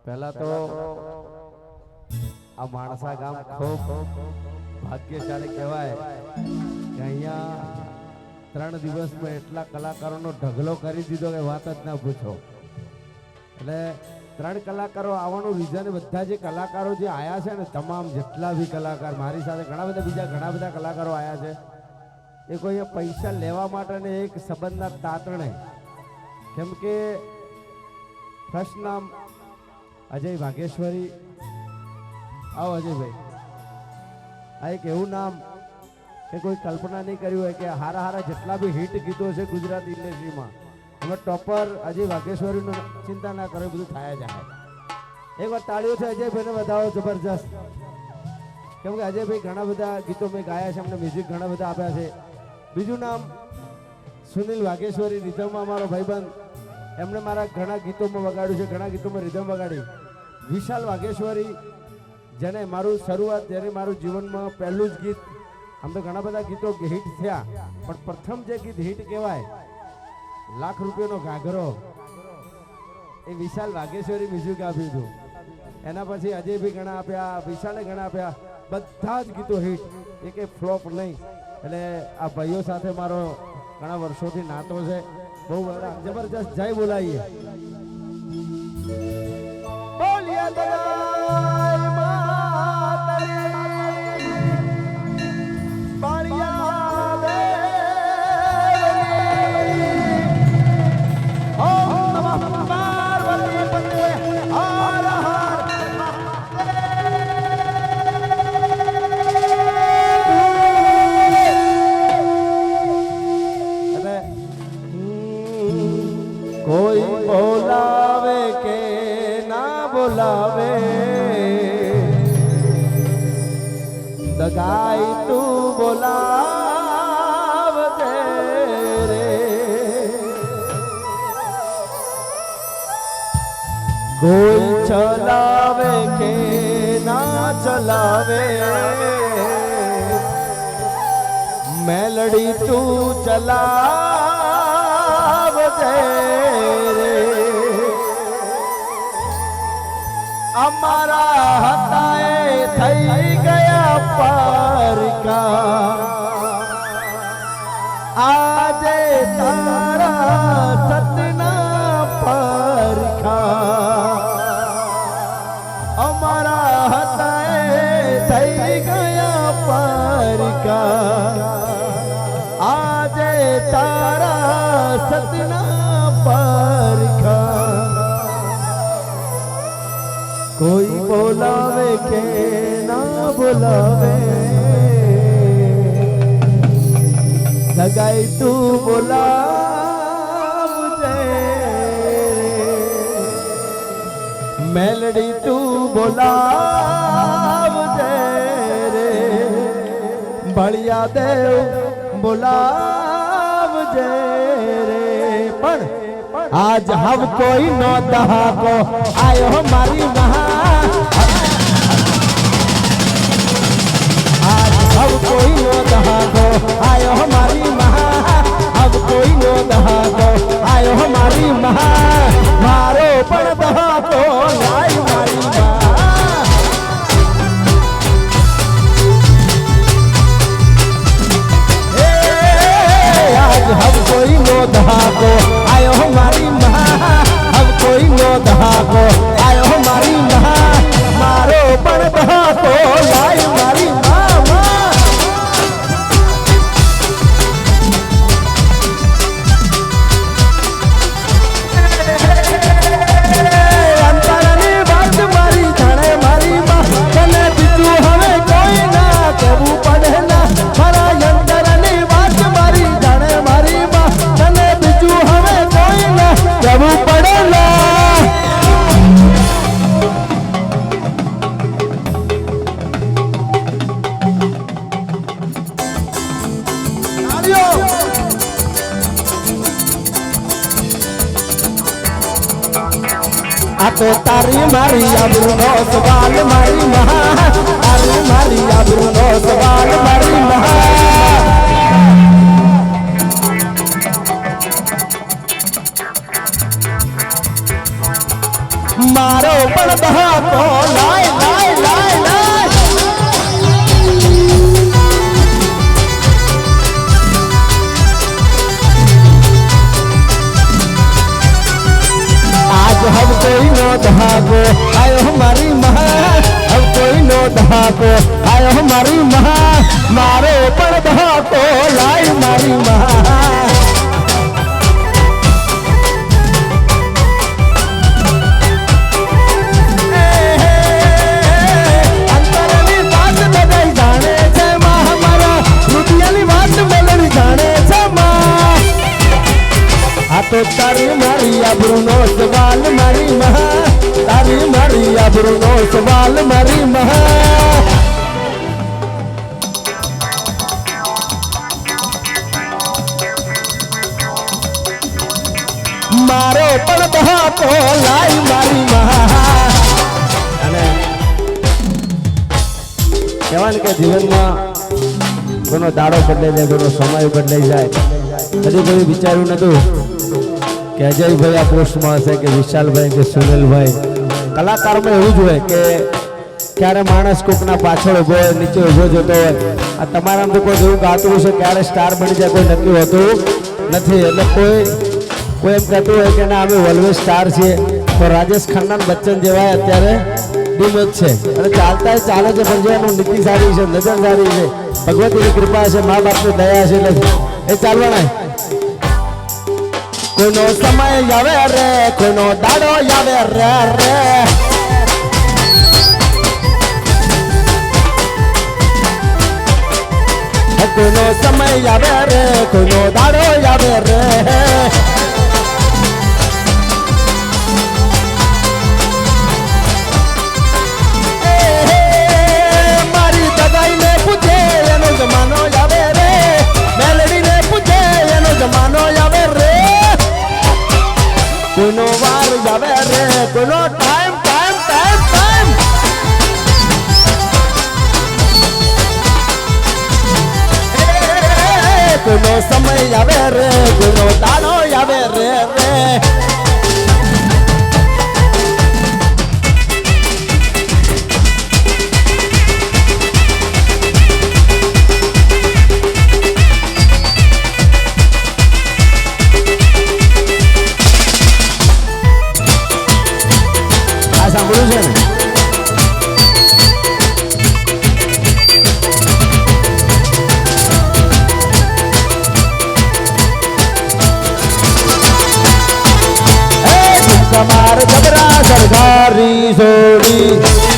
પહેલા તો આ માણસા ગામ ખૂબ ભાગ્યશાળી કહેવાય કે અહીંયા 3 દિવસમાં એટલા કલાકારોનો ઢગલો કરી દીધો કે વાત જ ના પૂછો. એટલે 3 કલાકારો આવવાનું રીઝન બધા જે કલાકારો જે આયા છે ને તમામ જેટલા બી કલાકાર મારી સાથે ઘણા બધા કલાકારો આયા છે એ કોઈ પૈસા લેવા માટે ને એક સંબંધના તાતણે. કેમ કે ફર્સ્ટ નામ અજય વાઘેશ્વરી. આવો અજયભાઈ. આ એક એવું નામ કે કોઈ કલ્પના નહીં કરી હોય કે હારા જેટલા બી હિટ ગીતો છે ગુજરાતી ઇન્ડસ્ટ્રીમાં અમે ટોપર અજય વાઘેશ્વરીનું ચિંતા ના કરો, બધું થાય જાય. એક વાર તાળીઓ છે અજયભાઈને વધાવો જબરજસ્ત. કેમ કે અજયભાઈ ઘણા બધા ગીતો મેં ગાયા છે, અમને મ્યુઝિક ઘણા બધા આપ્યા છે. બીજું નામ સુનિલ વાઘેશ્વરી, રિધમમાં મારો ભાઈબંધ. એમણે મારા ઘણા ગીતોમાં વગાડ્યું છે, ઘણા ગીતોમાં રિધમ વગાડી. વિશાલ વાઘેશ્વરી, જેને મારું શરૂઆત જ્યારે મારું જીવનમાં પહેલું જ ગીત, આમ તો ઘણા બધા ગીતો હિટ થયા પણ પ્રથમ જે ગીત હિટ કહેવાય લાખ રૂપિયાનો ઘાઘરો, એ વિશાલ વાઘેશ્વરી મ્યુઝિક આપ્યું હતું. એના પછી અજયભાઈ ઘણા આપ્યા, વિશાલે ઘણા આપ્યા, બધા જ ગીતો હિટ, એક ફ્લોપ નહીં. એટલે આ ભાઈઓ સાથે મારો ઘણા વર્ષોથી નાતો છે, બહુ જબરજસ્ત જય બોલાવીએ. કોઈ બોલાવે કે ના બોલાવે, દગાઈ તું બોલાવજે રે. કોઈ ચલાવે કે ના ચલાવે, મેલડી તું ચલાવજે રે. અમારા હતા એ થઈ ગયા પારકા, આજે તારા સતના પારકા. અમારા હતા એ થઈ ગયા પારકા, આજે તારા સતના પારકા. કોઈ બોલાવે કે ના બોલાવે, દગાઈ તું બોલાવજે, મેલડી તું બોલાવજે રે. બળિયા દેવ બોલાવજે રે. પણ आज हम कोई नो दहाको आयो मारी महा, आज हम कोई नो दहाको आयो मारी महा, अब कोई नो दहाको आयो मारी महा. मारो पण दहाको लाय मारी महा. आज हम कोई नो दहाको आयो मारी महा, अब कोई नो दहाको आयो मारी महा. मारो पण दहाको लाय मारी मामा. અંતરની વાત મારી જાણે મારી માં, તને બીજું હવે કોઈ ના કહેવું પડે ના. મારા અંતરની વાત મારી જાણે મારી માં, તને બીજું હવે કોઈ ના કહેવું પડે ના. આ તો તારી મારી આબરૂનો સવાલ મારી મહા, તારી મારી આબરૂનો સવાલ મારી મહા. मारो पण बहाको लाय लाय लाय लाय आज हम कोई नो धागो आयो हमारी महा हम कोई नो धागो आयो हमारी महा मारो पण बहाको लाय मारी महा तो तारी मारी आबरूनो सवाल मारी महा तारी मारी आबरूनो सवाल मारी महा मारो पण बहाको लाई मारी महा અને કહેવાય કે જીવનમાં કોનો દાડો બદલાઈ જાય કોનો સમય બદલાઈ જાય કદી કોઈ વિચાર્યું નતું કે અજયભાઈ આ પોસ્ટમાં હશે કે વિશાલભાઈ કે સુનિલભાઈ કલાકારમાં એવું જ હોય કે ક્યારે માણસ કોકના પાછળ ઊભો હોય નીચે ઊભો જતો હોય આ તમારામાં તો કોઈ એવું ગાતું હશે ક્યારે સ્ટાર બની જાય કોઈ નક્કી હોતું નથી એટલે કોઈ એમ કહેતું હોય કે ના અમે ઓલવેઝ સ્ટાર છીએ તો રાજેશ ખન્ના બચ્ચન જેવા અત્યારે ડીમેજ છે અને ચાલતા ચાલે છે પણ જે એનું નીતિ સારી છે નજર સારી છે ભગવતીની કૃપા છે મા બાપની દયા છે એટલે એ ચાલવાના કોઈનો સમય આવે રે કોઈનો દાડો આવે રે રે કોઈનો સમય આવે રે કોઈનો દાડો આવે રે મારી દગાઈને પૂછે એનો જમાનો આવે રે મેલડીને પૂછે એનો જમાનો આવે રે કોઈનો વાર આવે રે કોઈનો ટાઈમ ટાઈમ ટાઈમ ટાઈમ કોઈનો સમય આવે રે કોઈનો દાડો આવે રે રે સાંભળ્યું છે ને તમાર જબરા સરકારી સોડી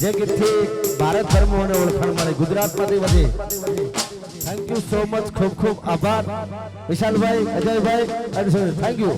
જે ગીતથી ભારતભરમાં મને ઓળખાણ મળે, ગુજરાતમાંથી વધે. થેન્ક યુ સો મચ, ખૂબ ખૂબ આભાર વિશાલભાઈ, અજયભાઈ, થેન્ક યુ.